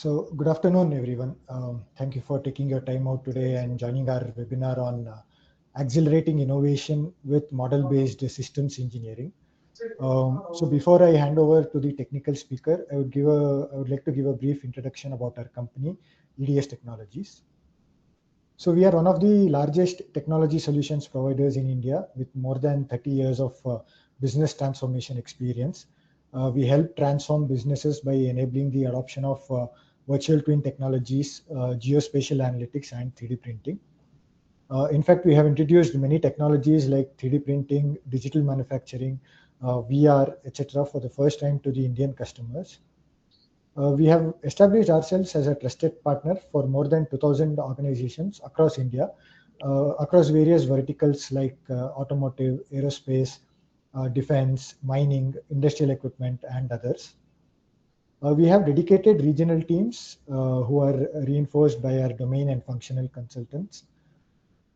So good afternoon, everyone. Thank you for taking your time out today and joining our webinar on accelerating innovation with model-based systems engineering. So before I hand over to the technical speaker, I would like to give a brief introduction about our company, EDS Technologies. So we are one of the largest technology solutions providers in India with more than 30 years of business transformation experience. We help transform businesses by enabling the adoption of virtual twin technologies, geospatial analytics, and 3D printing. In fact, we have introduced many technologies like 3D printing, digital manufacturing, VR, etc., for the first time to the Indian customers. We have established ourselves as a trusted partner for more than 2,000 organizations across India, across various verticals like automotive, aerospace, defense, mining, industrial equipment, and others. We have dedicated regional teams who are reinforced by our domain and functional consultants.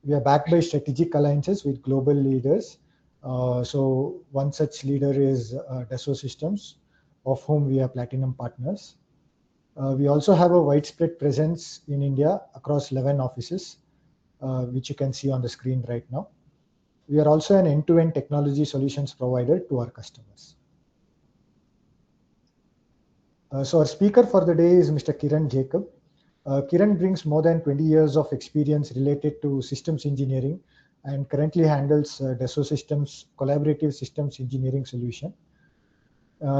We are backed by strategic alliances with global leaders. So one such leader is Dassault Systems, of whom we are platinum partners. We also have a widespread presence in India across 11 offices, which you can see on the screen right now. We are also an end-to-end technology solutions provider to our customers. So our speaker for the day is Mr. Kiran Jacob. Kiran brings more than 20 years of experience related to systems engineering and currently handles Dassault Systems collaborative systems engineering solution.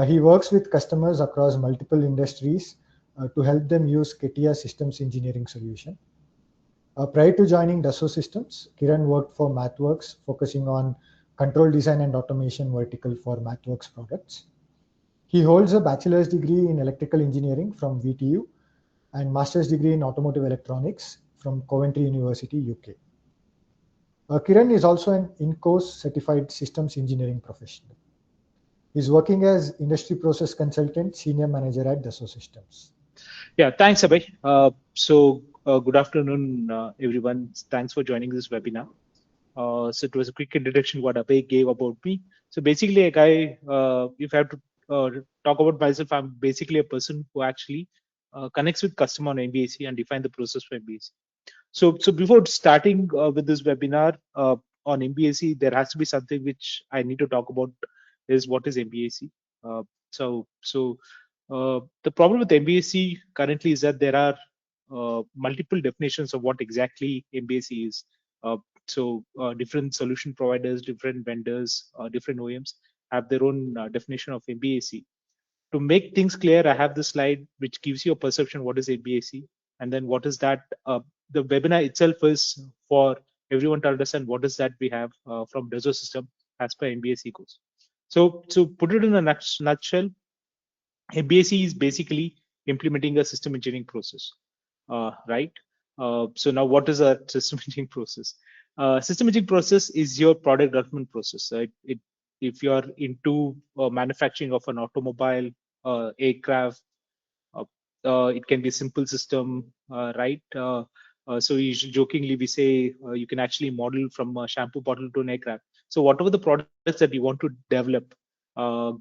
He works with customers across multiple industries to help them use CATIA systems engineering solution. Prior to joining Dassault Systems, Kiran worked for MathWorks, focusing on control design and automation vertical for MathWorks products. He holds a bachelor's degree in electrical engineering from VTU and master's degree in automotive electronics from Coventry University, UK. Kiran is also an in-course certified systems engineering professional. He's working as industry process consultant, senior manager at Dassault Systems. Yeah, thanks, Abhay. Good afternoon, everyone. Thanks for joining this webinar. So it was a quick introduction what Abhay gave about me. So basically, if I have to talk about myself, I'm basically a person who actually connects with customer on MBSE and define the process for MBSE. So before starting with this webinar on MBSE, there has to be something which I need to talk about is what is MBSE. The problem with MBSE currently is that there are multiple definitions of what exactly MBSE is. Different solution providers, different vendors, different OEMs have their own definition of MBSE. To make things clear, I have this slide which gives you a perception what is MBSE, and then what is that. The webinar itself is for everyone to understand what is that we have from Dassault System as per MBSE goes. So put it in a nutshell, MBSE is basically implementing a system engineering process, right? So now what is a system engineering process? System engineering process is your product development process. Right? If you are into manufacturing of an automobile, aircraft, it can be a simple system, right? So jokingly we say you can actually model from a shampoo bottle to an aircraft. So whatever the products that you want to develop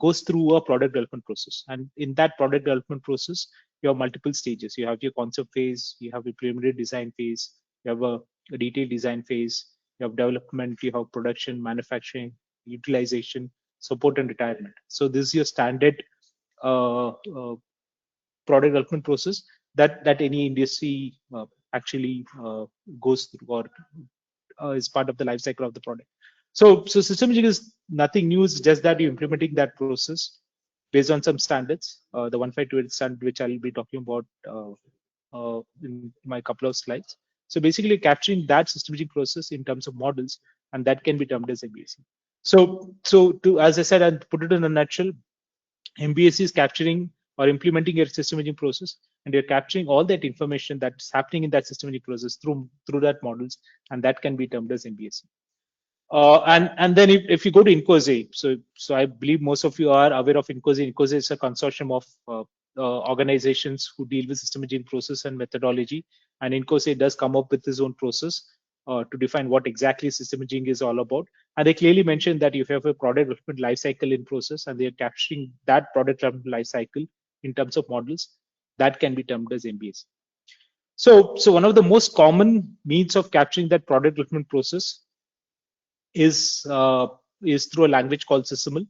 goes through a product development process. And in that product development process, you have multiple stages. You have your concept phase, you have a preliminary design phase, you have a detailed design phase, you have development, you have production, manufacturing, utilization, support, and retirement. So this is your standard product development process that any industry actually goes through or is part of the life cycle of the product. So system engineering is nothing new. It's just that you're implementing that process based on some standards. The 152 standard, which I'll be talking about in my couple of slides. So basically capturing that system engineering process in terms of models, and that can be termed as MBSE. So as I said, I'll put it in a nutshell, MBSE is capturing or implementing your system engineering process, and you're capturing all that information that's happening in that system engineering process through that models, and that can be termed as MBSE. And then if you go to INCOSE, so I believe most of you are aware of INCOSE. INCOSE is a consortium of organizations who deal with system engineering process and methodology, and INCOSE does come up with its own process to define what exactly system engineering is all about. And they clearly mentioned that if you have a product development life cycle in process, and they're capturing that product development life cycle in terms of models, That can be termed as MBSE. So one of the most common means of capturing that product development process is through a language called SysML.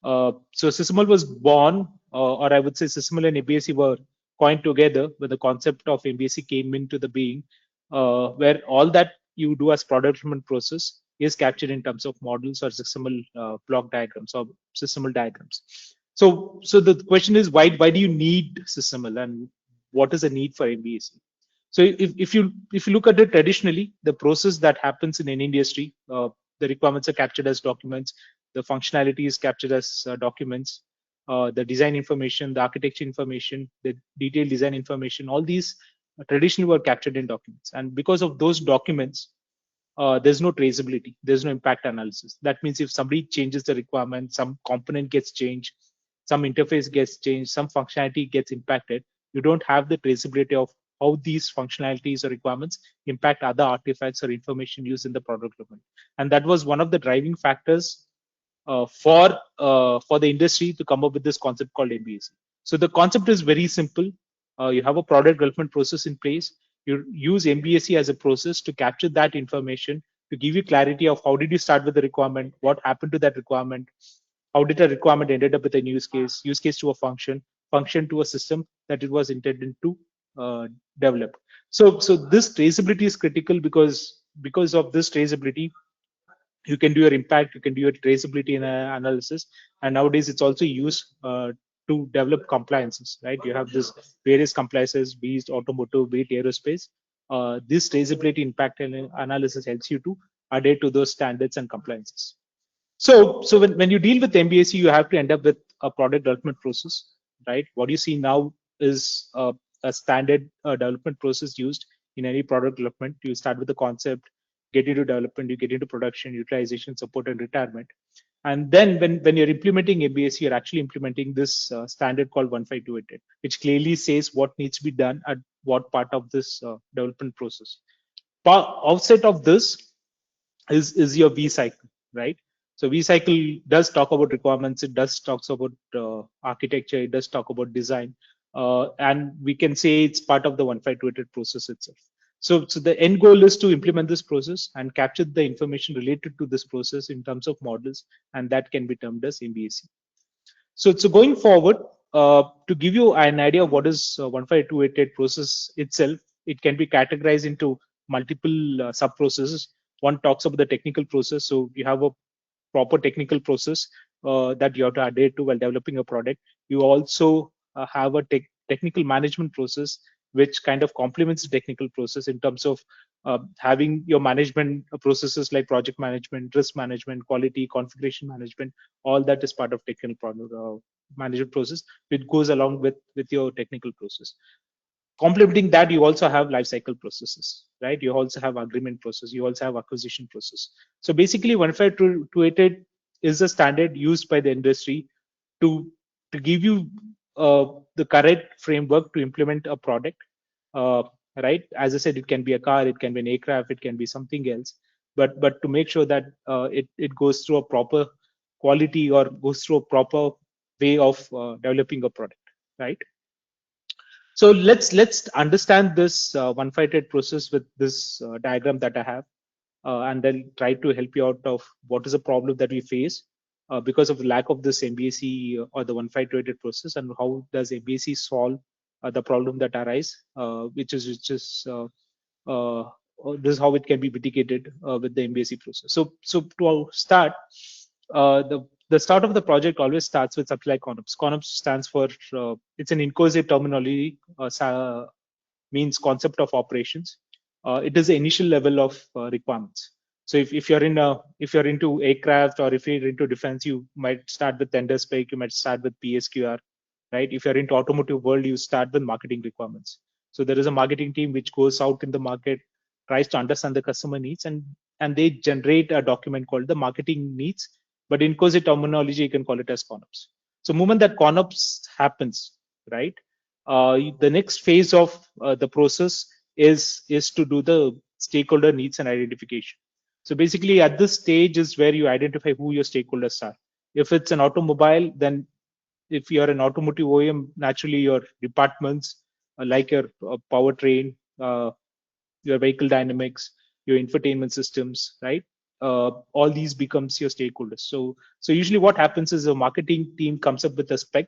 So SysML was born, or I would say SysML and MBSE were coined together when the concept of MBSE came into the being, where all that you do as product development process is captured in terms of models or SysML block diagrams or SysML diagrams. So the question is, why do you need SysML, and what is the need for MBSE? So if you look at it traditionally, the process that happens in any industry, the requirements are captured as documents, the functionality is captured as documents, the design information, the architecture information, the detailed design information, all these traditionally were captured in documents. And because of those documents, there's no traceability, there's no impact analysis. That means if somebody changes the requirement, some component gets changed, some interface gets changed, some functionality gets impacted, you don't have the traceability of how these functionalities or requirements impact other artifacts or information used in the product development. And that was one of the driving factors for the industry to come up with this concept called MBSE. So the concept is very simple. You have a product development process in place. You use MBSE as a process to capture that information, to give you clarity of how did you start with the requirement, what happened to that requirement, how did a requirement ended up with a use case to a function to a system that it was intended to develop. So this traceability is critical because of this traceability, you can do your impact, you can do your traceability analysis, and nowadays it's also used to develop compliances, right? You have this various compliances, be it automotive, be it aerospace. This traceability impact analysis helps you to adhere to those standards and compliances. So when you deal with MBSE, you have to end up with a product development process, right? What you see now is a standard development process used in any product development. You start with the concept, get into development, you get into production, utilization, support, and retirement. And then when you're implementing MBSE, you're actually implementing this standard called 15288, which clearly says what needs to be done at what part of this development process. Outside of this is your V cycle, right? So V cycle does talk about requirements, it does talks about architecture, it does talk about design, and we can say it's part of the 15288 process itself. So the end goal is to implement this process and capture the information related to this process in terms of models, and that can be termed as MBSE. So going forward, to give you an idea of what is 15288 process itself, it can be categorized into multiple sub processes. One talks about the technical process. So you have a proper technical process that you have to adhere to while developing a product. You also have a technical management process, which kind of complements the technical process in terms of having your management processes like project management, risk management, quality, configuration management. All that is part of technical management process, which goes along with your technical process. Complementing that, you also have life cycle processes, right? You also have agreement process, you also have acquisition process. So basically 15288 is a standard used by the industry to give you the correct framework to implement a product, uh, right? As I said, it can be a car, it can be an aircraft, it can be something else, but to make sure that it goes through a proper quality or goes through a proper way of developing a product, right? So let's understand this 158 process with this diagram that I have, and then try to help you out of what is the problem that we face because of the lack of this MBSE or the 158 process, and how does MBSE solve the problem that arise, this is how it can be mitigated with the MBSE process. So to start, the start of the project always starts with something like CONOPS. CONOPS stands for it's an inclusive terminology, means concept of operations. It is the initial level of requirements. So if you're into aircraft, or if you're into defense, you might start with tender spec, you might start with PSQR, right? If you're into automotive world, you start with marketing requirements. So there is a marketing team which goes out in the market, tries to understand the customer needs, and they generate a document called the marketing needs. But in COSE terminology, you can call it as CONOPS. So moment that CONOPS happens, right? The next phase of the process is to do the stakeholder needs and identification. So basically, at this stage is where you identify who your stakeholders are. If it's an automobile, then if you're an automotive OEM, naturally your departments, like your powertrain, your vehicle dynamics, your infotainment systems, right? All these becomes your stakeholders. So usually what happens is a marketing team comes up with a spec.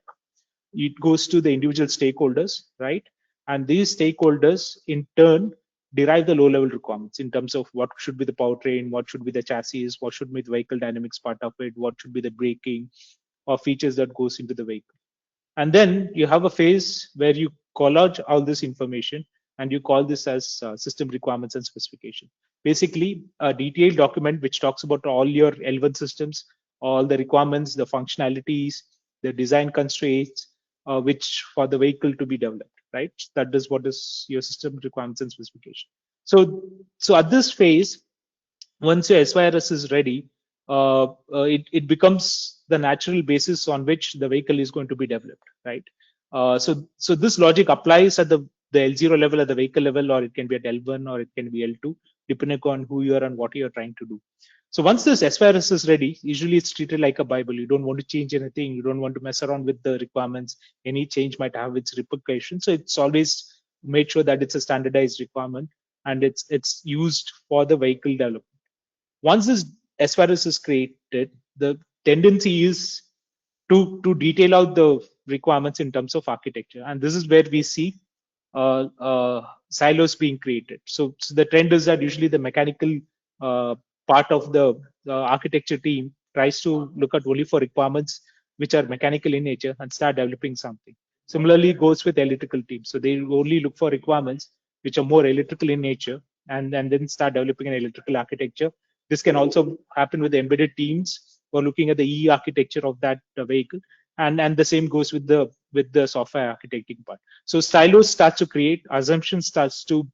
It goes to the individual stakeholders, right? And these stakeholders in turn derive the low level requirements in terms of what should be the powertrain, what should be the chassis, what should be the vehicle dynamics part of it, what should be the braking or features that goes into the vehicle. And then you have a phase where you collage all this information and you call this as system requirements and specification. Basically, a detailed document which talks about all your L1 systems, all the requirements, the functionalities, the design constraints, which for the vehicle to be developed, right? That is what is your system requirements and specification. So at this phase, once your SYRS is ready, it becomes the natural basis on which the vehicle is going to be developed, right? So this logic applies at the L0 level, at the vehicle level, or it can be at L1 or it can be L2, depending on who you are and what you are trying to do. So once this SYRS is ready, usually it's treated like a Bible. You don't want to change anything. You don't want to mess around with the requirements. Any change might have its repercussions. So it's always made sure that it's a standardized requirement and it's used for the vehicle development. Once this SVARIS is created, the tendency is to detail out the requirements in terms of architecture. And this is where we see silos being created. So the trend is that usually the mechanical part of the architecture team tries to look at only for requirements which are mechanical in nature and start developing something. Similarly, goes with electrical teams. So they only look for requirements which are more electrical in nature and then start developing an electrical architecture. This can also happen with embedded teams who are looking at the E architecture of that vehicle, and the same goes with the software architecting part. So silos starts to create, assumption starts to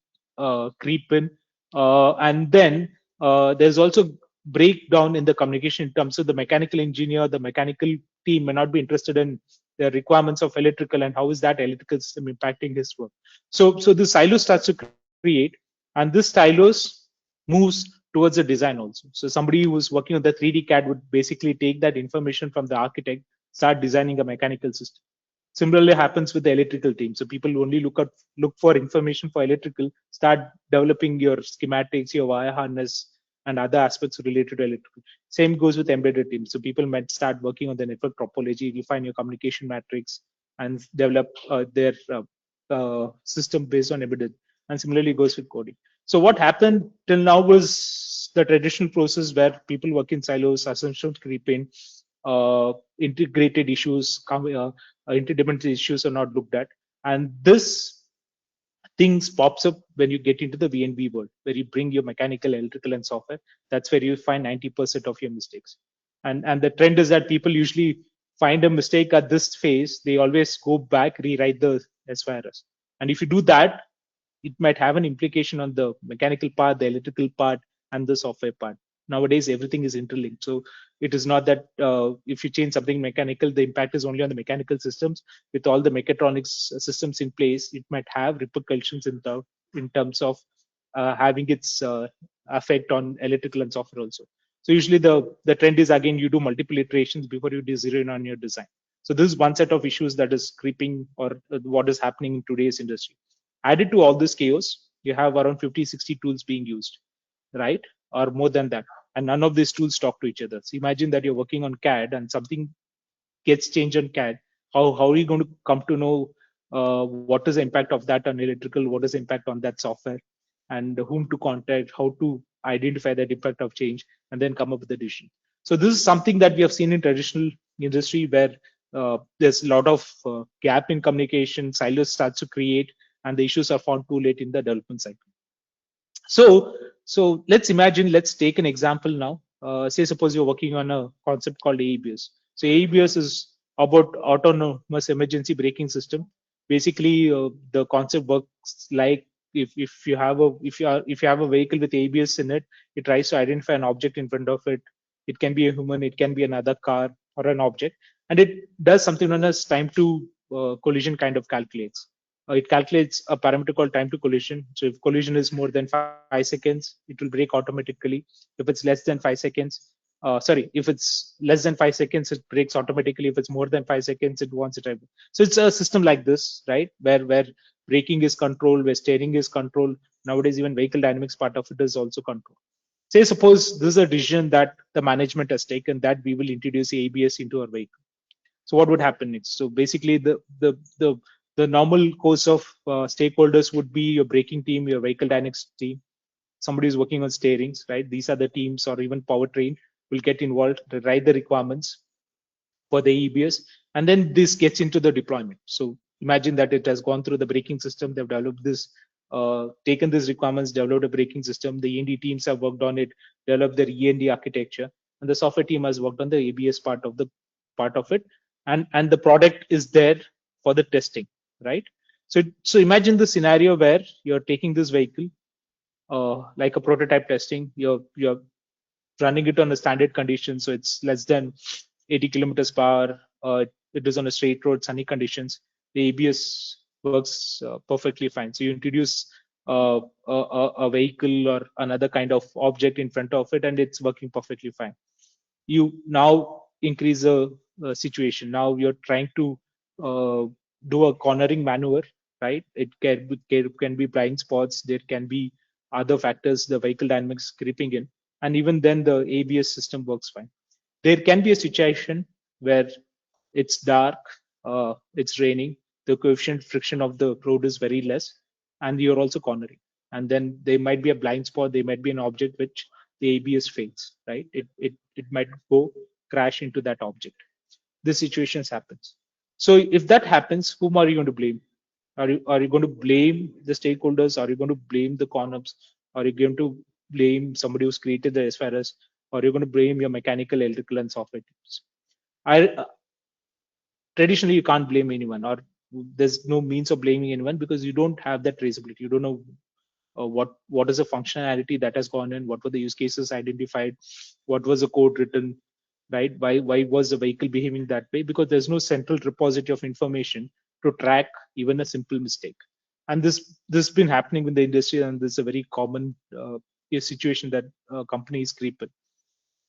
creep in, and then there's also breakdown in the communication in terms of the mechanical engineer, the mechanical team may not be interested in the requirements of electrical and how is that electrical system impacting his work. So the silo starts to create, and this silos moves towards the design also. So somebody who was working on the 3D CAD would basically take that information from the architect, start designing a mechanical system. Similarly happens with the electrical team. So people only look for information for electrical, start developing your schematics, your wire harness, and other aspects related to electrical. Same goes with embedded teams. So people might start working on the network topology, refine your communication matrix, and develop their system based on embedded. And similarly goes with coding. So what happened till now was the traditional process where people work in silos, assumptions creep in, integrated issues, interdependent issues are not looked at, and this things pops up when you get into the V&V world, where you bring your mechanical, electrical, and software. That's where you find 90% of your mistakes. And the trend is that people usually find a mistake at this phase. They always go back, rewrite the SYRS. And if you do that, it might have an implication on the mechanical part, the electrical part, and the software part. Nowadays, everything is interlinked. So it is not that if you change something mechanical, the impact is only on the mechanical systems. With all the mechatronics systems in place, it might have repercussions in terms of having its effect on electrical and software also. So usually the trend is again you do multiple iterations before you zero in on your design. So this is one set of issues that is creeping or what is happening in today's industry. Added to all this chaos, you have around 50, 60 tools being used, right? Or more than that. And none of these tools talk to each other. So imagine that you're working on CAD and something gets changed on CAD. How are you going to come to know what is the impact of that on electrical? What is the impact on that software? And whom to contact, how to identify that impact of change, and then come up with a decision. So this is something that we have seen in traditional industry where there's a lot of gap in communication, silos starts to create, and the issues are found too late in the development cycle. So let's imagine, let's take an example now. Say suppose you're working on a concept called AEBS. So AEBS is about autonomous emergency braking system. Basically, the concept works like if you have a vehicle with ABS in it, it tries to identify an object in front of it. It can be a human, it can be another car or an object, and it does something known as time to collision kind of calculates. It calculates a parameter called time to collision. So if collision is more than 5 seconds, it will brake automatically. If it's less than 5 seconds, sorry, if it's less than 5 seconds, it brakes automatically. If it's more than 5 seconds, it wants it. So it's a system like this, right? Where braking is controlled, where steering is controlled. Nowadays, even vehicle dynamics part of it is also controlled. Say, suppose this is a decision that the management has taken that we will introduce ABS into our vehicle. So what would happen next? So basically, the normal course of stakeholders would be your braking team, your vehicle dynamics team, somebody who's working on steerings, right? These are the teams, or even powertrain will get involved to write the requirements for the EBS, and then this gets into the deployment. So imagine that it has gone through the braking system. They've developed this, taken these requirements, developed a braking system. The E&D teams have worked on it, developed their E&D architecture, and the software team has worked on the ABS part of it, and the product is there for the testing, right? So imagine the scenario where you're taking this vehicle, like a prototype testing. You're running it on a standard condition, so it's less than 80 kilometers per hour. It is on a straight road, sunny conditions. The ABS works perfectly fine. So you introduce a vehicle or another kind of object in front of it, and it's working perfectly fine. You now increase the situation. Now you're trying to do a cornering maneuver, right? It can be blind spots. There can be other factors, the vehicle dynamics creeping in, and even then the ABS system works fine. There can be a situation where it's dark, it's raining, the coefficient friction of the road is very less, and you're also cornering. And then there might be a blind spot, there might be an object which the ABS fails, right? It might go crash into that object. This situations happens. So if that happens, whom are you going to blame? Are you going to blame the stakeholders? Are you going to blame the corners? Are you going to blame somebody who's created the SFRS? Or are you going to blame your mechanical, electrical, and software teams? I Traditionally, you can't blame anyone, or there's no means of blaming anyone, because you don't have that traceability. You don't know what is the functionality that has gone in, what were the use cases identified, what was the code written, right? Why was the vehicle behaving that way? Because there's no central repository of information to track even a simple mistake. And this has been happening in the industry, and this is a very common situation that companies creep in.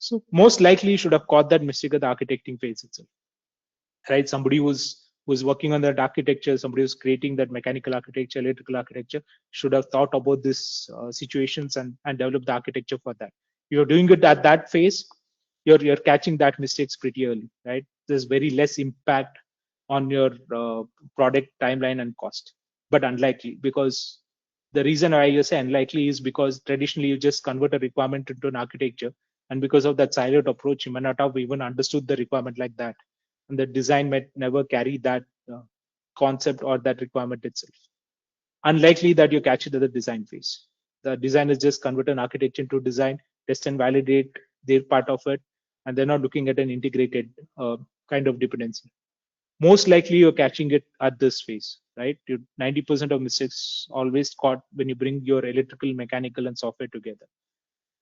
So most likely you should have caught that mistake at the architecting phase itself, right? Somebody who's working on that architecture, somebody who's creating that mechanical architecture, electrical architecture, should have thought about this situations and developed the architecture for that. You're doing it at that phase, you're catching that mistakes pretty early, right? There's very less impact on your product timeline and cost, but unlikely, because the reason why you say unlikely is because traditionally you just convert a requirement into an architecture, and because of that siloed approach, you may not have even understood the requirement like that, and the design might never carry that concept or that requirement itself. Unlikely that you catch it at the design phase. The design is just convert an architecture into design, test and validate their part of it, and they're not looking at an integrated kind of dependency. Most likely you're catching it at this phase, right? 90% of mistakes always caught when you bring your electrical, mechanical, and software together.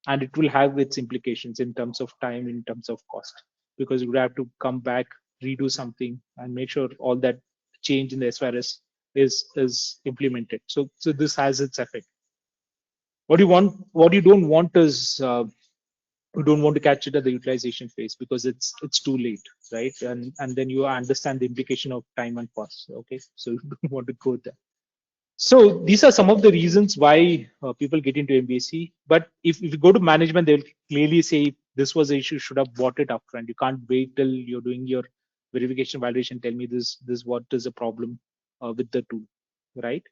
And it will have its implications in terms of time, in terms of cost, because you would have to come back, redo something, and make sure all that change in the SRS is implemented. So this has its effect. What you don't want is you don't want to catch it at the utilization phase, because it's too late, right? And then you understand the implication of time and cost. Okay, so you don't want to go there. So these are some of the reasons why people get into MBSE. But if you go to management, they'll clearly say this was the issue, should have bought it upfront. You can't wait till you're doing your verification validation. Tell me this what is the problem with the tool, right?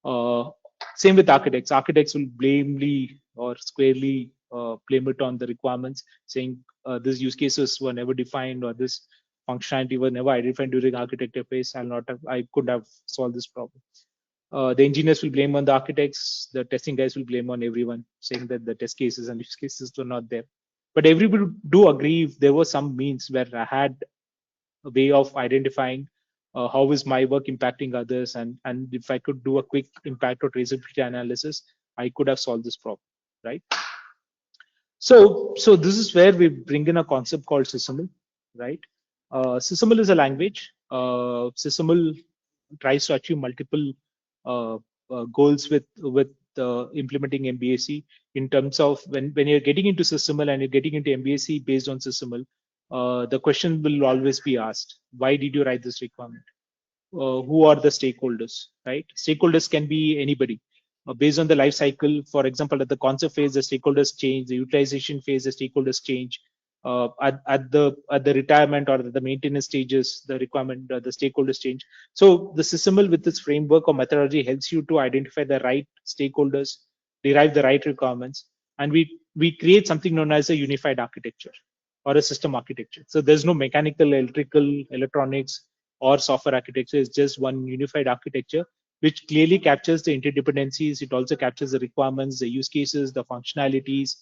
Uh, Same with architects. Architects will blamely or squarely blame it on the requirements, saying these use cases were never defined, or this functionality was never identified during architecture phase. I could have solved this problem. The engineers will blame on the architects, the testing guys will blame on everyone, saying that the test cases and use cases were not there. But everybody do agree if there was some means where I had a way of identifying how is my work impacting others, and if I could do a quick impact or traceability analysis, I could have solved this problem, right? So this is where we bring in a concept called SysML, right? SysML is a language. SysML tries to achieve multiple goals with implementing MBSE in terms of when you're getting into SysML and you're getting into MBSE based on SysML, the question will always be asked: why did you write this requirement? Who are the stakeholders, right? Stakeholders can be anybody. Based on the life cycle, for example, at the concept phase, the stakeholders change. The utilization phase, the stakeholders change. At the retirement or the maintenance stages, the requirement, the stakeholders change. So the SysML with its framework or methodology helps you to identify the right stakeholders, derive the right requirements, and we create something known as a unified architecture or a system architecture. So there's no mechanical, electrical, electronics, or software architecture. Is just one unified architecture which clearly captures the interdependencies. It also captures the requirements, the use cases, the functionalities,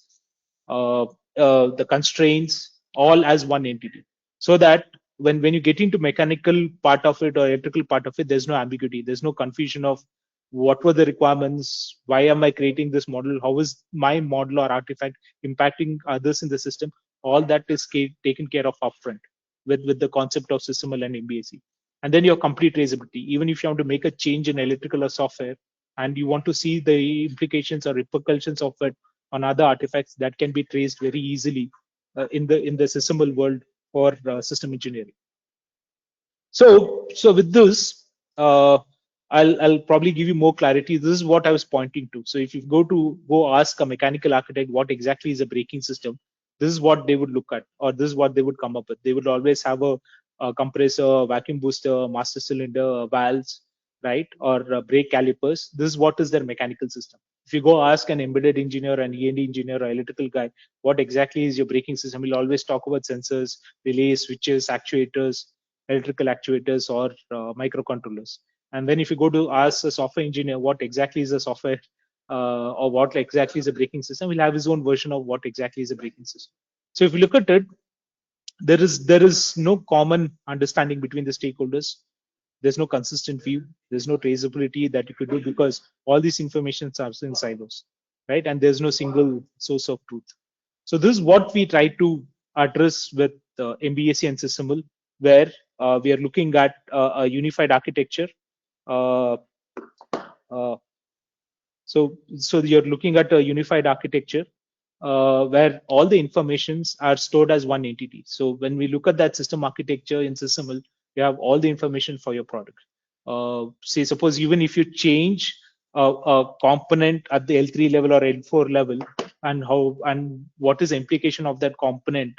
the constraints, all as one entity. So that when you get into mechanical part of it or electrical part of it, there's no ambiguity. There's no confusion of what were the requirements, why am I creating this model, how is my model or artifact impacting others in the system. All that is taken care of upfront with the concept of SysML and MBSE. And then your complete traceability. Even if you want to make a change in electrical or software and you want to see the implications or repercussions of it on other artifacts, that can be traced very easily in the SysML world for system engineering. So with this, I'll probably give you more clarity. This is what I was pointing to. So if you go ask a mechanical architect what exactly is a braking system, this is what they would look at, or this is what they would come up with. They would always have a compressor, vacuum booster, master cylinder, valves, right, or brake calipers. This is what is their mechanical system. If you go ask an embedded engineer, an E&D engineer, or electrical guy, what exactly is your braking system, he'll always talk about sensors, relays, switches, actuators, electrical actuators, or microcontrollers. And then if you go to ask a software engineer what exactly is a software or what exactly is a braking system, he'll have his own version of what exactly is a braking system. So if you look at it, there is no common understanding between the stakeholders. There's no consistent view. There's no traceability that you could do because all these informations are in silos, right? And there's no single source of truth. So this is what we try to address with MBSE and SysML, where we are looking at a unified architecture. Uh, uh, so you're looking at a unified architecture where all the informations are stored as one entity. So when we look at that system architecture in SysML, you have all the information for your product. Say, suppose even if you change a component at the L3 level or L4 level, and what is the implication of that component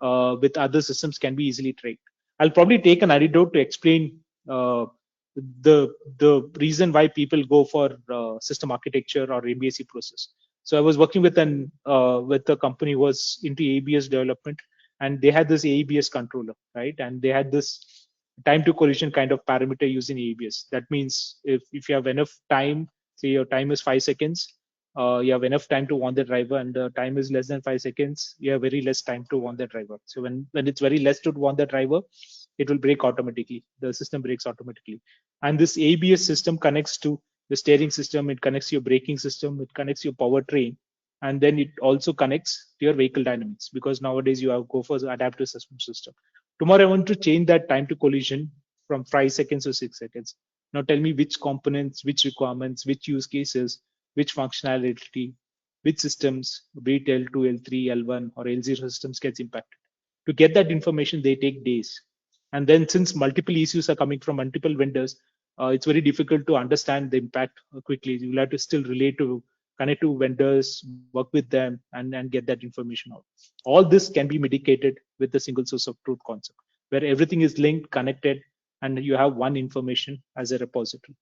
with other systems can be easily tracked. I'll probably take an anecdote to explain the reason why people go for system architecture or MBSE process. So I was working with a company who was into ABS development, and they had this ABS controller, right? And they had this time to collision kind of parameter using ABS. That means if you have enough time, say your time is 5 seconds, you have enough time to warn the driver, and the time is less than 5 seconds, you have very less time to warn the driver. So when it's very less to warn the driver, it will brake automatically. The system brakes automatically. And this ABS system connects to the steering system, it connects to your braking system, it connects to your powertrain, and then it also connects to your vehicle dynamics, because nowadays you have go for the adaptive suspension system. Tomorrow I want to change that time to collision from 5 seconds to 6 seconds. Now tell me which components, which requirements, which use cases, which functionality, which systems, be it L2, L3, L1, or L0 systems gets impacted. To get that information, they take days. And then since multiple issues are coming from multiple vendors, it's very difficult to understand the impact quickly. You'll have to still relate to connect to vendors, work with them, and get that information out. All this can be mitigated with the single source of truth concept, where everything is linked, connected, and you have one information as a repository.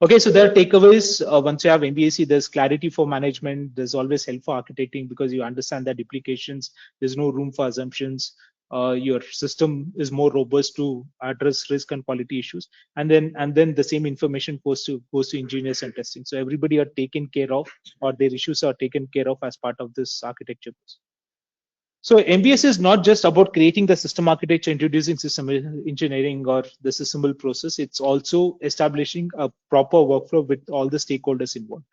Okay, so there are takeaways. Once you have MBSE, there's clarity for management. There's always help for architecting because you understand that duplications. There's no room for assumptions. Your system is more robust to address risk and quality issues. And then the same information goes to engineers and testing. So everybody are taken care of, or their issues are taken care of as part of this architecture. So MBS is not just about creating the system architecture, introducing system engineering or the SysML process. It's also establishing a proper workflow with all the stakeholders involved.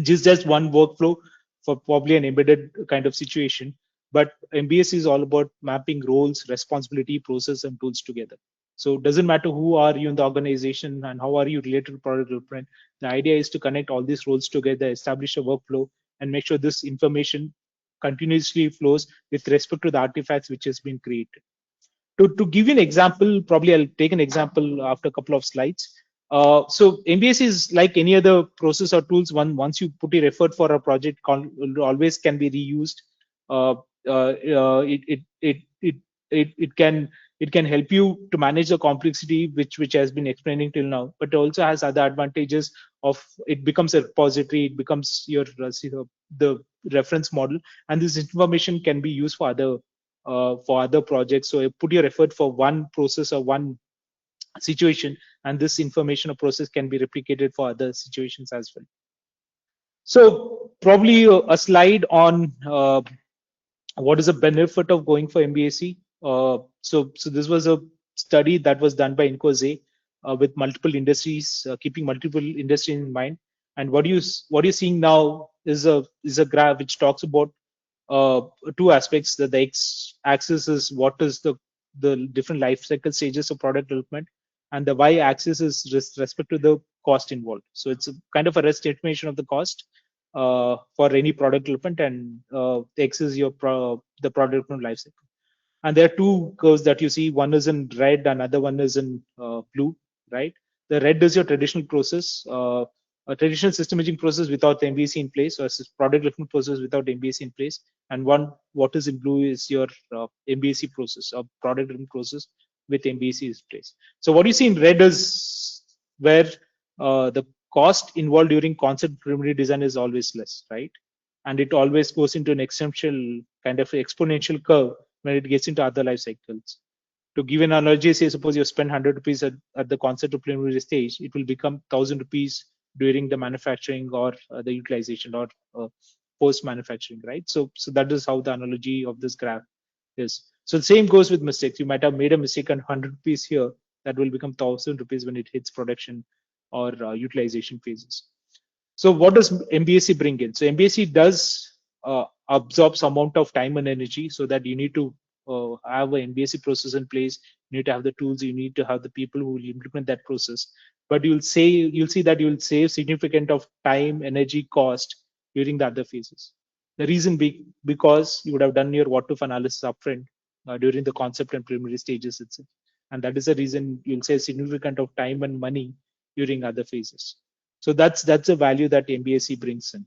Just one workflow for probably an embedded kind of situation, but MBS is all about mapping roles, responsibility, process, and tools together. So it doesn't matter who are you in the organization and how are you related to product development. The idea is to connect all these roles together, establish a workflow, and make sure this information continuously flows with respect to the artifacts which has been created. To give you an example, probably I'll take an example after a couple of slides. So MBS is like any other process or tools. Once you put your effort for a project, always can be reused. Uh, uh, uh, it, it, it, it, it can help you to manage the complexity which has been explaining till now, but also has other advantages of it becomes a repository, it becomes your the reference model, and this information can be used for other projects. So you put your effort for one process or one situation, and this information or process can be replicated for other situations as well. So probably a slide on what is the benefit of going for MBSE. So this was a study that was done by Incoze with multiple industries, keeping multiple industries in mind. And what you're seeing now is a graph which talks about uh, two aspects. That the x-axis is what is the different life cycle stages of product development, and the y-axis is respect to the cost involved. So it's a kind of a estimation of the cost for any product development, and the x is the product development life cycle. And there are two curves that you see. One is in red, another one is in blue, right? The red is your traditional process, a traditional system imaging process without MBSE in place, or product development process without MBSE in place. And what is in blue is your MBSE process, or product development process with MBSE in place. So what you see in red is where the cost involved during concept preliminary design is always less, right? And it always goes into an exponential kind of exponential curve when it gets into other life cycles. To give an analogy, say suppose you spend 100 rupees at the concept of preliminary stage, it will become 1,000 rupees during the manufacturing or the utilization or post manufacturing, right? So that is how the analogy of this graph is. So the same goes with mistakes. You might have made a mistake on 100 rupees here, that will become 1,000 rupees when it hits production or utilization phases. So what does MBSE bring in? So MBSE does absorb some amount of time and energy, so that you need to have an MBSE process in place. You need to have the tools. You need to have the people who will implement that process. But you'll see that you'll save significant of time, energy, cost during the other phases. The reason because you would have done your what-if analysis upfront during the concept and preliminary stages itself, and that is the reason you'll save significant of time and money during other phases. So that's a value that MBSE brings in.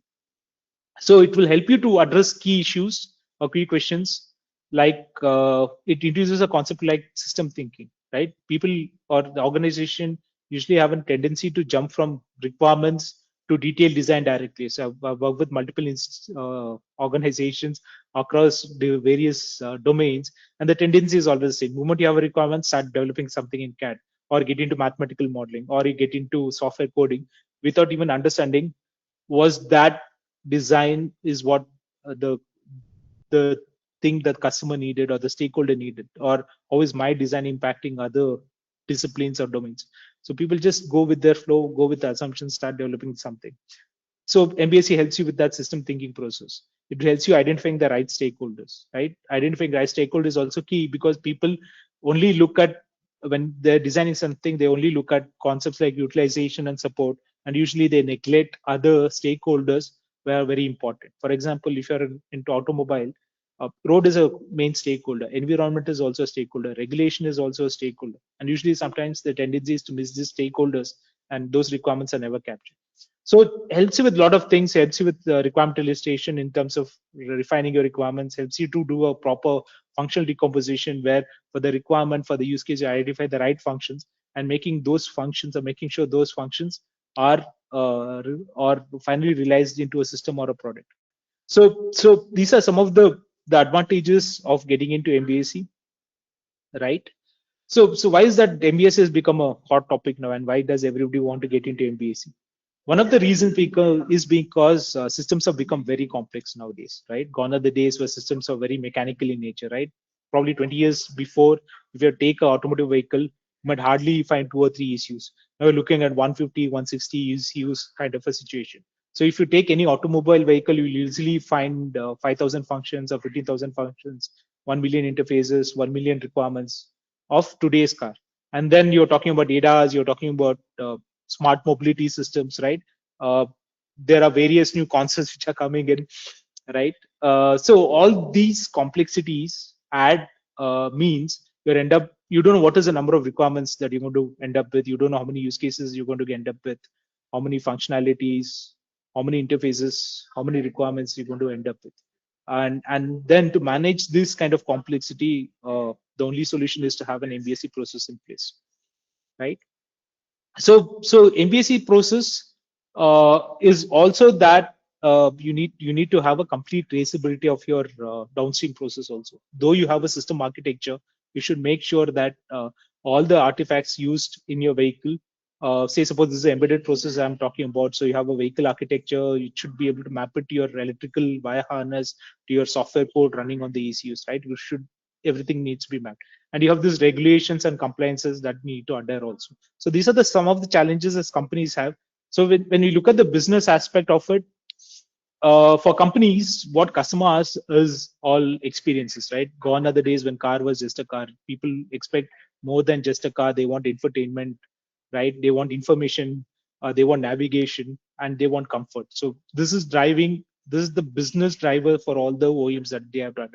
So it will help you to address key issues or key questions, like it introduces a concept like system thinking, right? People or the organization usually have a tendency to jump from requirements to detailed design directly. So I've worked with multiple organizations across the various domains, and the tendency is always the same. The moment you have a requirement, start developing something in CAD, or get into mathematical modeling, or you get into software coding without even understanding was that design is what the thing that customer needed or the stakeholder needed, or how is my design impacting other disciplines or domains. So people just go with their flow, go with the assumptions, start developing something. So MBSE helps you with that system thinking process. It helps you identifying the right stakeholders, right? Identifying right stakeholders is also key, because people only look at, when they're designing something, they only look at concepts like utilization and support, and usually they neglect other stakeholders who are very important. For example, if you're into automobile, road is a main stakeholder, environment is also a stakeholder, regulation is also a stakeholder, and usually sometimes the tendency is to miss these stakeholders, and those requirements are never captured. So it helps you with a lot of things, helps you with requirement illustration in terms of refining your requirements, helps you to do a proper functional decomposition, where for the requirement, for the use case, you identify the right functions, and making those functions, or making sure those functions are or finally realized into a system or a product. So these are some of the advantages of getting into MBSE, right? So why is that MBSE has become a hot topic now, and why does everybody want to get into MBSE? One of the reasons because systems have become very complex nowadays, right? Gone are the days where systems are very mechanical in nature, right? Probably 20 years before, if you take an automotive vehicle, you might hardly find 2 or 3 issues. Now we're looking at 150, 160 ECUs kind of a situation. So if you take any automobile vehicle, you'll easily find 5,000 functions or 15,000 functions, 1 million interfaces, 1 million requirements of today's car. And then you're talking about ADAS, you're talking about smart mobility systems, right? Uh, there are various new concepts which are coming in, right? So all these complexities add means you don't know what is the number of requirements that you're going to end up with. You don't know how many use cases you're going to end up with, how many functionalities, how many interfaces, how many requirements you're going to end up with. And then to manage this kind of complexity, the only solution is to have an MBSE process in place, right? So MBSE process is also that you need to have a complete traceability of your downstream process also. Though you have a system architecture, you should make sure that all the artifacts used in your vehicle, say suppose this is an embedded process I'm talking about, so you have a vehicle architecture, you should be able to map it to your electrical wire harness, to your software code running on the ECUs, right? Everything needs to be mapped, and you have these regulations and compliances that need to adhere also. So these are the some of the challenges as companies have. So when you look at the business aspect of it, for companies, what customers is all experiences, right? Gone are the days when car was just a car. People expect more than just a car. They want infotainment, right? They want information, they want navigation, and they want comfort. So this is the business driver for all the OEMs that they have done.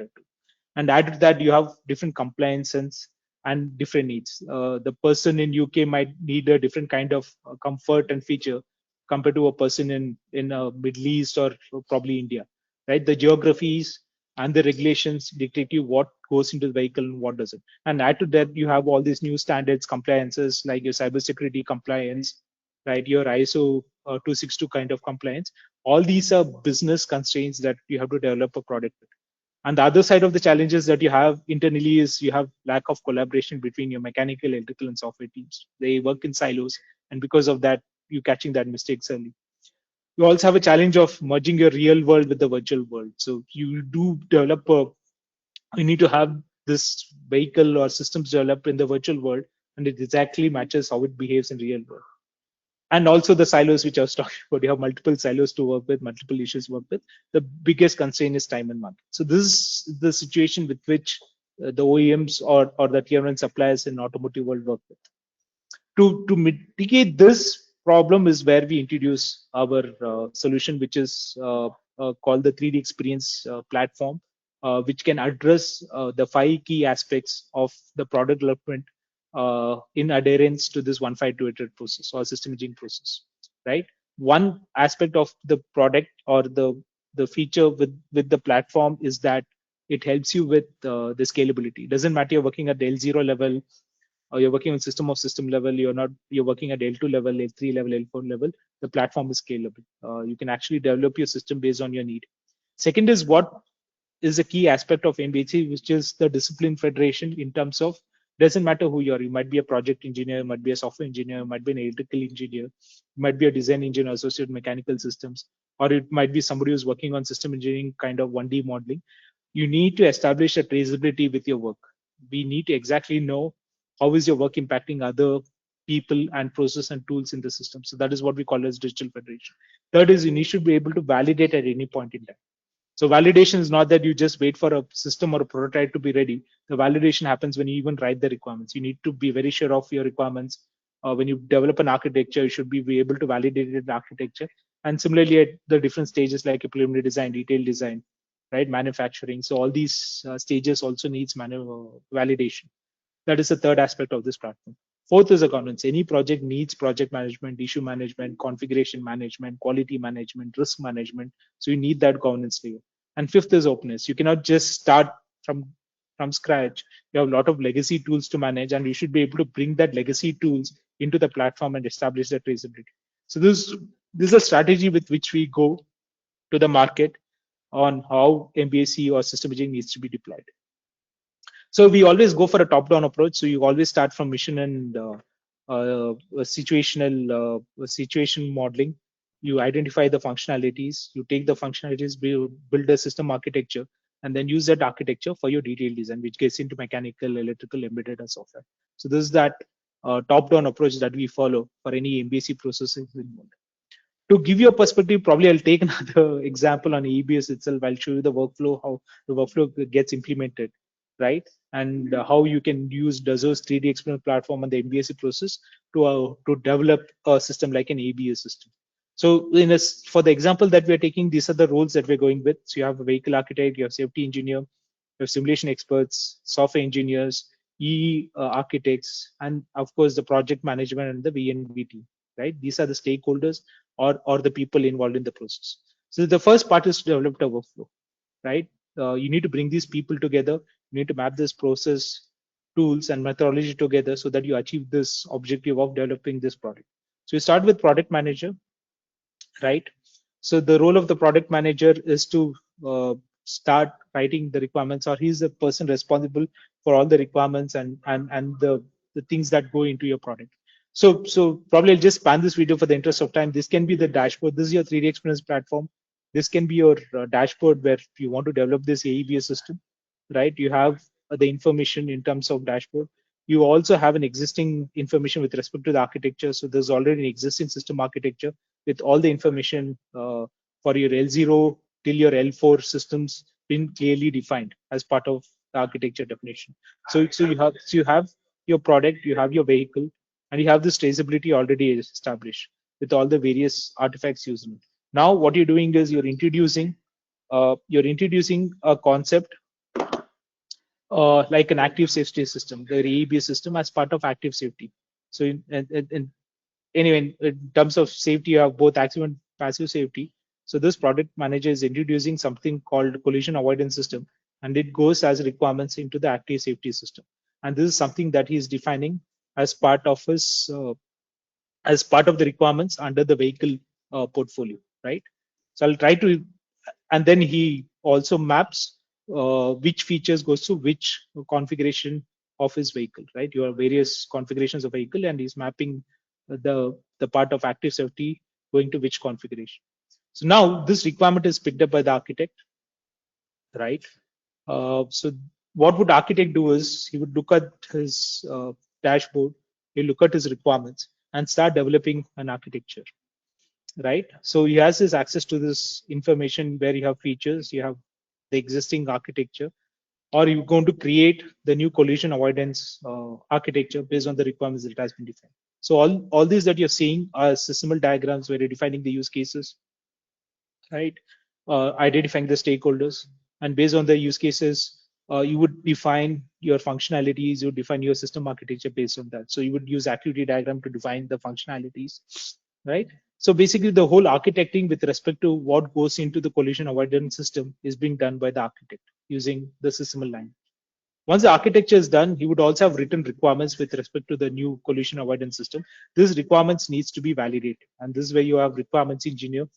And added to that, you have different compliances and different needs. The person in UK might need a different kind of comfort and feature compared to a person in Middle East or probably India, right? The geographies and the regulations dictate you what goes into the vehicle and what doesn't. And add to that, you have all these new standards, compliances like your cybersecurity compliance, right? Your ISO 262 kind of compliance. All these are business constraints that you have to develop a product with. And the other side of the challenges that you have internally is you have lack of collaboration between your mechanical, electrical, and software teams. They work in silos, and because of that, you catching that mistakes early. You also have a challenge of merging your real world with the virtual world. So you do develop you need to have this vehicle or systems developed in the virtual world, and it exactly matches how it behaves in real world. And also the silos which I was talking about. You have multiple silos to work with, multiple issues to work with. The biggest constraint is time and money. So this is the situation with which the OEMs or the tier one suppliers in automotive world work with. To mitigate this problem is where we introduce our solution, which is called the 3D experience platform, which can address the 5 key aspects of the product development in adherence to this 152 iterative process or system engineering process, right? One aspect of the product or the feature with the platform is that it helps you with the scalability. It doesn't matter you're working at the L0 level, or you're working on system of system level, you're working at L2 level, L3 level, L4 level. The platform is scalable. You can actually develop your system based on your need. Second is what is a key aspect of MBSE, which is the discipline federation in terms of doesn't matter who you are. You might be a project engineer, you might be a software engineer, you might be an electrical engineer, you might be a design engineer associated with mechanical systems, or it might be somebody who's working on system engineering kind of 1D modeling. You need to establish a traceability with your work. We need to exactly know how is your work impacting other people and process and tools in the system. So that is what we call as digital federation. Third is you need to be able to validate at any point in time. So validation is not that you just wait for a system or a prototype to be ready. The validation happens when you even write the requirements. You need to be very sure of your requirements. When you develop an architecture, you should be able to validate the architecture. And similarly, at the different stages like a preliminary design, detailed design, right, manufacturing. So all these stages also needs validation. That is the third aspect of this platform. Fourth is a governance. Any project needs project management, issue management, configuration management, quality management, risk management. So you need that governance layer. And fifth is openness. You cannot just start from scratch. You have a lot of legacy tools to manage, and you should be able to bring that legacy tools into the platform and establish that traceability. So this is a strategy with which we go to the market on how MBSE or system engineering needs to be deployed. So we always go for a top-down approach. So you always start from mission and situation modeling. You identify the functionalities. You take the functionalities, build a system architecture, and then use that architecture for your detailed design, which gets into mechanical, electrical, embedded, and software. So this is that top-down approach that we follow for any MBSE processes involved. To give you a perspective, probably I'll take another example on EBS itself. I'll show you the workflow, how the workflow gets implemented. right? And how you can use Dazzle's 3D experiment platform and the MBSE process to develop a system like an ABS system. So for the example that we're taking, these are the roles that we're going with. So you have a vehicle architect, you have safety engineer, you have simulation experts, software engineers, EE architects, and of course the project management and the VNV team, right? These are the stakeholders or the people involved in the process. So the first part is to develop a workflow, right? You need to bring these people together. You need to map this process, tools, and methodology together so that you achieve this objective of developing this product. So you start with product manager, right? So the role of the product manager is to start writing the requirements, or he's the person responsible for all the requirements and the things that go into your product. So probably I'll just span this video for the interest of time. This can be the dashboard. This is your 3D experience platform. This can be your dashboard where you want to develop this AEBS system, right? You have the information in terms of dashboard. You also have an existing information with respect to the architecture. So there's already an existing system architecture with all the information for your L0 till your L4 systems been clearly defined as part of the architecture definition. So you have your product, you have your vehicle, and you have this traceability already established with all the various artifacts using it. Now what you're doing is you're introducing a concept like an active safety system, the AEBS system, as part of active safety. So anyway, in terms of safety, you have both active and passive safety. So this product manager is introducing something called collision avoidance system, and it goes as requirements into the active safety system. And this is something that he is defining as part of his as part of the requirements under the vehicle portfolio, right? So I'll try to, and then he also maps which features goes to which configuration of his vehicle, right? You have various configurations of vehicle, and he's mapping the part of active safety going to which configuration. So now this requirement is picked up by the architect, right? So what would architect do is he would look at his dashboard, he look at his requirements and start developing an architecture, right? So he has his access to this information where you have features, you have the existing architecture, or you're going to create the new collision avoidance architecture based on the requirements that has been defined. So all these that you're seeing are systemal diagrams where you're defining the use cases, right? Identifying the stakeholders, and based on the use cases, you would define your functionalities, you would define your system architecture based on that. So you would use activity diagram to define the functionalities, right? So basically, the whole architecting with respect to what goes into the collision avoidance system is being done by the architect using the systemal language. Once the architecture is done, he would also have written requirements with respect to the new collision avoidance system. These requirements needs to be validated, and this is where you have requirements engineer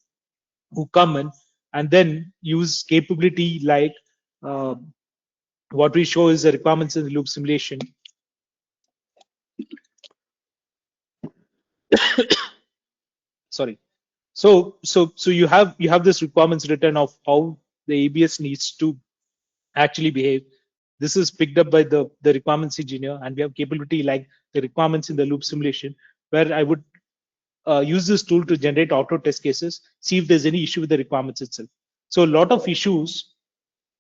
who come in and then use capability like uh, what we show is the requirements in the loop simulation. Sorry. So you have this requirements written of how the ABS needs to actually behave. This is picked up by the requirements engineer, and we have capability like the requirements in the loop simulation, where I would use this tool to generate auto test cases, see if there's any issue with the requirements itself. So a lot of issues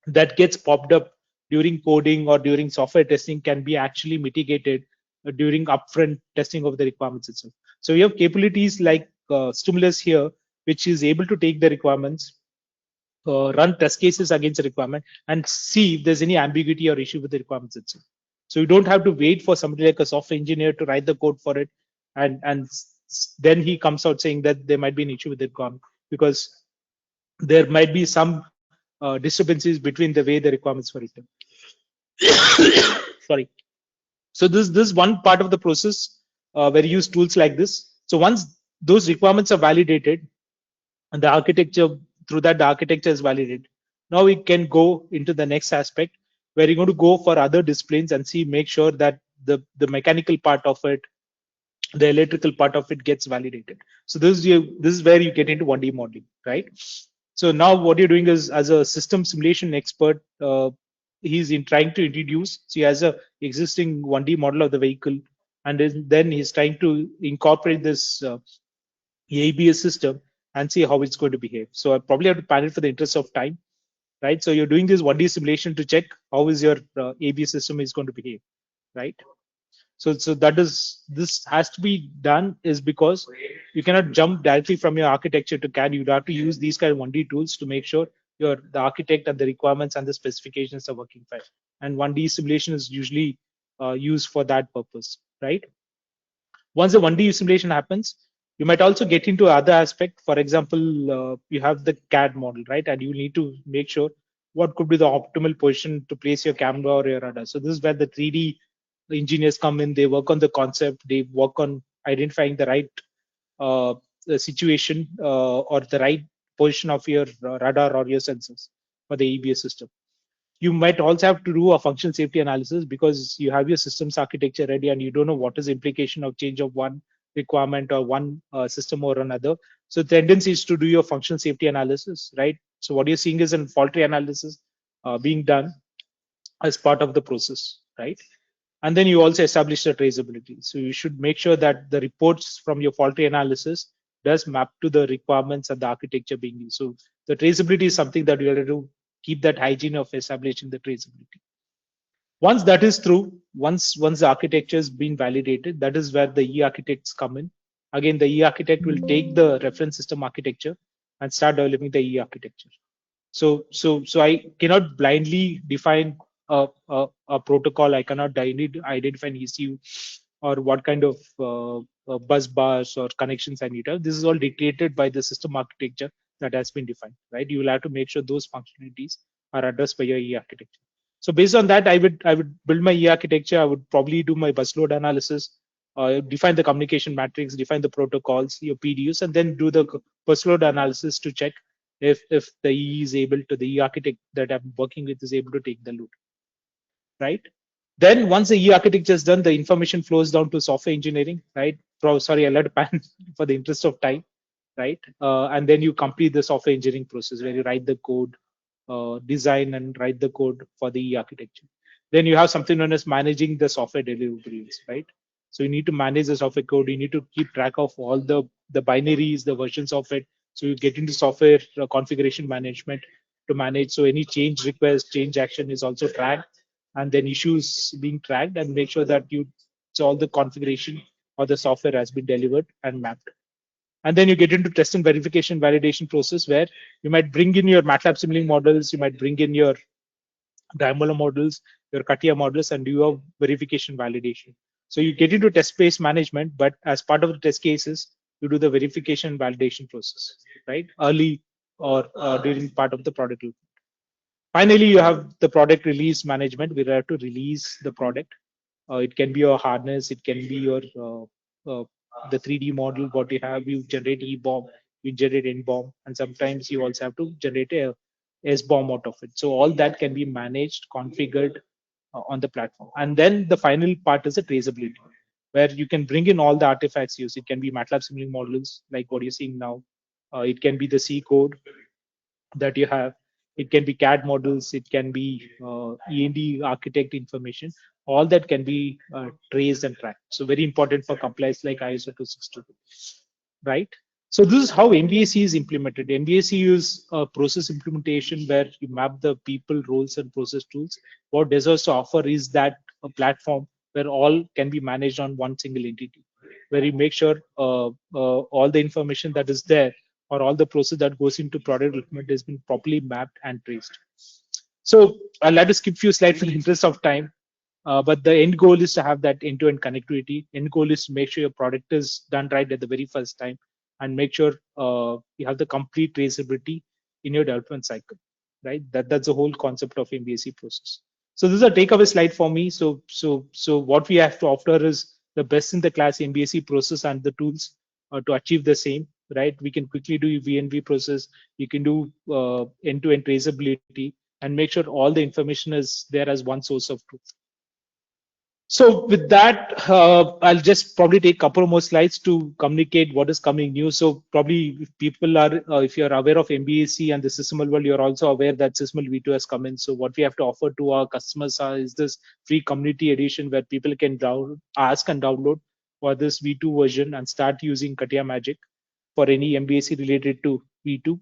that gets popped up during coding or during software testing can be actually mitigated during upfront testing of the requirements itself. So we have capabilities like Stimulus here, which is able to take the requirements, run test cases against the requirement, and see if there's any ambiguity or issue with the requirements itself. So you don't have to wait for somebody like a software engineer to write the code for it, and then he comes out saying that there might be an issue with the requirement, because there might be some disturbances between the way the requirements were written. Sorry. So this one part of the process where you use tools like this. So once those requirements are validated and the architecture, through that the architecture is validated, now we can go into the next aspect where you're going to go for other disciplines and see, make sure that the mechanical part of it, the electrical part of it gets validated. So this is where you get into 1D modeling, right? So now what you're doing is, as a system simulation expert, he's in trying to introduce. So he has a existing 1D model of the vehicle, and then he's trying to incorporate this ABS system and see how it's going to behave. So I probably have to pan it for the interest of time. right? So you're doing this 1D simulation to check how is your ABS system is going to behave, right? So that is, this has to be done is because you cannot jump directly from your architecture to CAD. You'd have to use these kind of 1D tools to make sure the architect and the requirements and the specifications are working fine. And 1D simulation is usually used for that purpose, right? Once the 1D simulation happens, you might also get into other aspect. For example, you have the CAD model, right? And you need to make sure what could be the optimal position to place your camera or your radar. So this is where the 3D engineers come in. They work on the concept. They work on identifying the right uh, situation or the right position of your radar or your sensors for the EBS system. You might also have to do a function safety analysis because you have your systems architecture ready and you don't know what is the implication of change of one requirement or one system or another. So the tendency is to do your function safety analysis, right? So what you're seeing is a faulty analysis being done as part of the process, right? And then you also establish the traceability. So you should make sure that the reports from your faulty analysis does map to the requirements and the architecture being used. So the traceability is something that you have to keep that hygiene of establishing the traceability. Once that is through, once the architecture has been validated, that is where the e-architects come in. Again, the e-architect will take the reference system architecture and start developing the e-architecture. So I cannot blindly define a protocol. I cannot identify an ECU or what kind of bus bars or connections I need to have. This is all dictated by the system architecture that has been defined, right? You will have to make sure those functionalities are addressed by your E architecture. So based on that, I would build my E architecture. I would probably do my bus load analysis, define the communication matrix, define the protocols, your PDUs, and then do the bus load analysis to check if the E is able to, the E architect that I'm working with is able to take the load, right? Then once the E architecture is done, the information flows down to software engineering, right? Sorry, I let pan for the interest of time, right? And then you complete the software engineering process where you write the code, design and write the code for the E architecture. Then you have something known as managing the software deliverables, right? So you need to manage the software code. You need to keep track of all the binaries, the versions of it. So you get into software configuration management to manage. So any change request, change action is also tracked, and then issues being tracked, and make sure that you so all the configuration or the software has been delivered and mapped. And then you get into test and verification validation process where you might bring in your MATLAB simulating models, you might bring in your Diamola models, your CATIA models, and do a verification validation. So you get into test-based management, but as part of the test cases, you do the verification validation process, right? Early or during part of the product. Finally, you have the product release management. We have to release the product. It can be your harness, it can be your the 3D model. What you have, you generate E-bomb, you generate N-bomb, and sometimes you also have to generate a S-bomb out of it. So all that can be managed, configured on the platform. And then the final part is the traceability, where you can bring in all the artifacts used. It can be MATLAB simulating models, like what you're seeing now. It can be the C code that you have. It can be CAD models. It can be E&D architect information. All that can be traced and tracked. So very important for compliance like ISO 262, right? So this is how MBSE is implemented. MBSE is a process implementation where you map the people, roles, and process tools. What Dassault offer is that a platform where all can be managed on one single entity, where you make sure all the information that is there or all the process that goes into product development has been properly mapped and traced. So I'll have to skip few slides for the interest of time. But the end goal is to have that end-to-end connectivity. End goal is to make sure your product is done right at the very first time and make sure you have the complete traceability in your development cycle, right? That's the whole concept of MBSE process. So this is a takeaway slide for me. So what we have to offer is the best in the class MBSE process and the tools to achieve the same, right? We can quickly do VNV process. You can do end-to-end traceability and make sure all the information is there as one source of truth. So with that, I'll just probably take a couple more slides to communicate what is coming new. So probably if people are, if you're aware of MBSE and the SysML world, you're also aware that SysML V2 has come in. So what we have to offer to our customers is this free community edition where people can ask and download for this V2 version and start using CATIA Magic for any MBSE related to V2.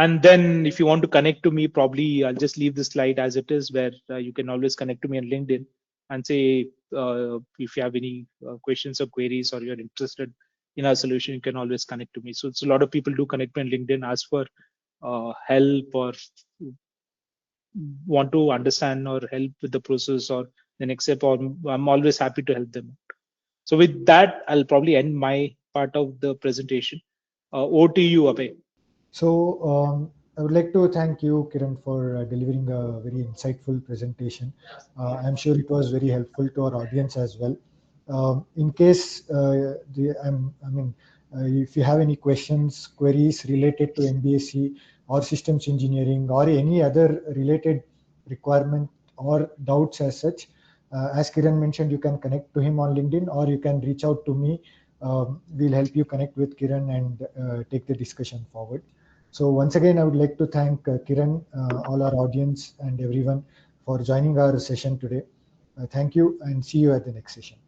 And then if you want to connect to me, probably I'll just leave the slide as it is, where you can always connect to me on LinkedIn and say if you have any questions or queries, or you're interested in our solution, you can always connect to me. So it's a lot of people do connect me on LinkedIn, ask for help, or want to understand or help with the process or the next step, or I'm always happy to help them. So with that, I'll probably end my part of the presentation. Over to you, Abhay. So I would like to thank you, Kiran, for delivering a very insightful presentation. I'm sure it was very helpful to our audience as well. In case if you have any questions, queries related to MBSE or systems engineering or any other related requirement or doubts as such, as Kiran mentioned, you can connect to him on LinkedIn or you can reach out to me. We'll help you connect with Kiran and take the discussion forward. So once again, I would like to thank Kiran, all our audience and everyone for joining our session today. Thank you and see you at the next session.